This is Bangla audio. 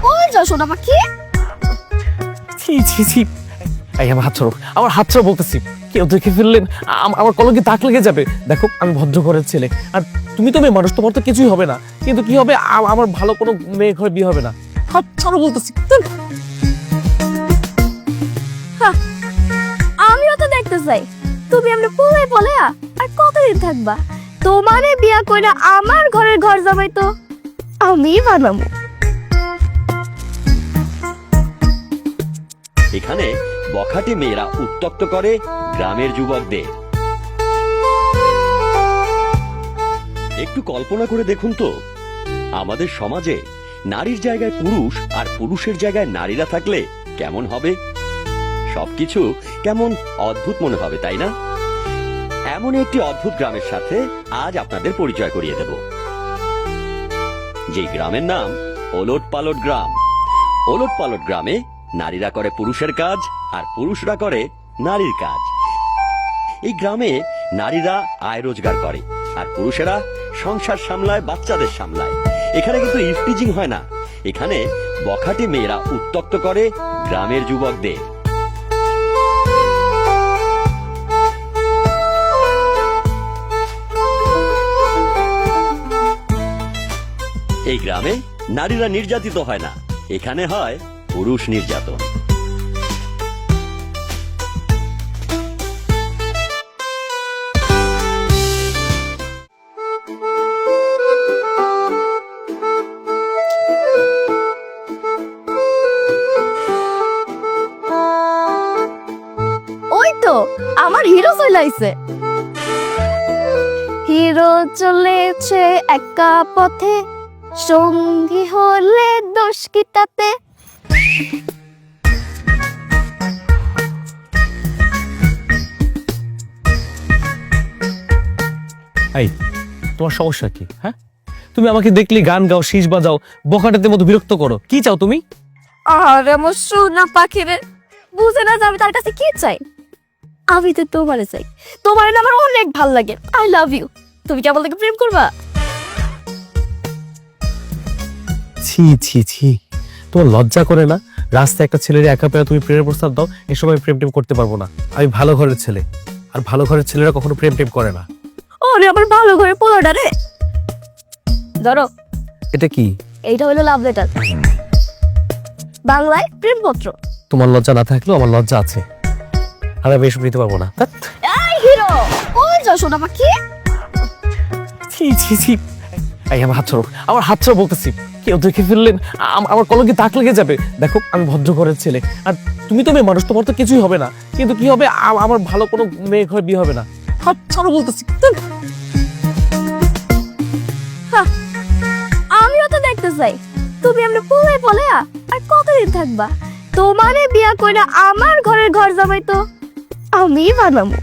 কই যাও সোনা পাখি? ছি ছি ছি, এই আমার হাত ছাড়ো, আমার হাত ছাড়ো বলতেছি। কেউ দেখে ফেললেন আমার কলঙ্কে দাগ লেগে যাবে। দেখো আমি ভদ্র ঘরের ছেলে, আর তুমি তো মেয়ে মানুষ, তোমার তো কিছুই হবে না। কিন্তু কি হবে, আমার ভালো কোনো মেয়ে ঘরে বিয়ে হবে না। হাত ছাড়ো বলতেছি। আমিও তো দেখতে চাই তুমি এমনি পোলাই বলে আর কতদিন থাকবা। তোমারে বিয়া কইরা আমার ঘরের ঘর জামাই তো আমি বানাবো। এখানে বখাটে মেয়েরা উত্ত্যক্ত করে গ্রামের যুবকদের। একটু কল্পনা করে দেখুন তো, আমাদের সমাজে নারীর জায়গায় পুরুষ আর পুরুষের জায়গায় নারীরা থাকলে কেমন হবে? সবকিছু কেমন অদ্ভুত মনে হবে, তাই না? এমন একটি অদ্ভুত গ্রামের সাথে আজ আপনাদের পরিচয় করিয়ে দেব, যে গ্রামের নাম ওলট পালট গ্রাম। ওলট পালট গ্রামে নারীরা করে পুরুষের কাজ আর পুরুষরা করে নারীর কাজ। এই গ্রামে নারীরা আয় রোজগার করে আর পুরুষেরা সংসার সামলায়, বাচ্চাদের সামলায়। এখানে কিন্তু ইফটিজিং হয় না, এখানে বখাটে মেয়েরা উত্ত্যক্ত করে গ্রামের যুবকদের। এই গ্রামে নারীরা নির্যাতিত হয় না, এখানে হয় পুরুষ নির্যাতন। ওই তো আমার হিরো চলে আইছে। হিরো চলেছে একা পথে, সঙ্গী হলে দোষ কি তাতে? এই তোমার সমস্যা কি? হ্যাঁ, তুমি আমাকে দেখলে গান গাও, শীষ বাজাও, বখাটেদের মতো বিরক্ত করো। কি চাও তুমি? আরে আমার সোনা পাখি রে, বুঝে না যে আমি তার কাছে কি চাই? আমি তো তোমারে চাই, তোমার না আমার অনেক ভাল লাগে। I love you. তুমি কি আমার থেকে প্রেম করবা? ছি ছি ছি, তোমার লজ্জা করে না? রাস্তায় একটা ছেলের একা পেয়ে তুমি প্রেমের প্রস্তাব দাও। এসব আমি প্রেম টেম করতে পারবো না। আমি ভালো ঘরের ছেলে, আর ভালো ঘরের ছেলেরা কখনো প্রেম টেম করে না। ওরে আমার ভালো ঘরে পোলাটা রে। ধরো, এটা কি? এইটা হলো লাভ লেটার, বাংলায় প্রেমপত্র। তোমার লজ্জা না থাকলেও আমার লজ্জা আছে, আর আমি এসব নিতে পারবো না। এই হিরো, কই যাও সোনা পাখি? ছি ছি ছি, এই আমার হাত ছাড়ো, আমার হাত ছাড়ো বলতেছি। কেউ দেখে ফেললেন আমার কলঙ্কে দাগ লেগে যাবে। দেখো আমি ভদ্র ঘরের ছেলে, আর তুমি তো মেয়ে মানুষ, তোমার তো কিছুই হবে না। কিন্তু কি হবে, আমার ভালো কোনো মেয়ে ঘরে বিয়ে হবে না। হাত ছাড়ো বলতেছি। আমিও তো দেখতে চাই তুমি এমনি পোলাই বলে আর কতদিন থাকবা। তোমারে বিয়া কইরা আমার ঘরের ঘর জামাই তো আমি বানাবো।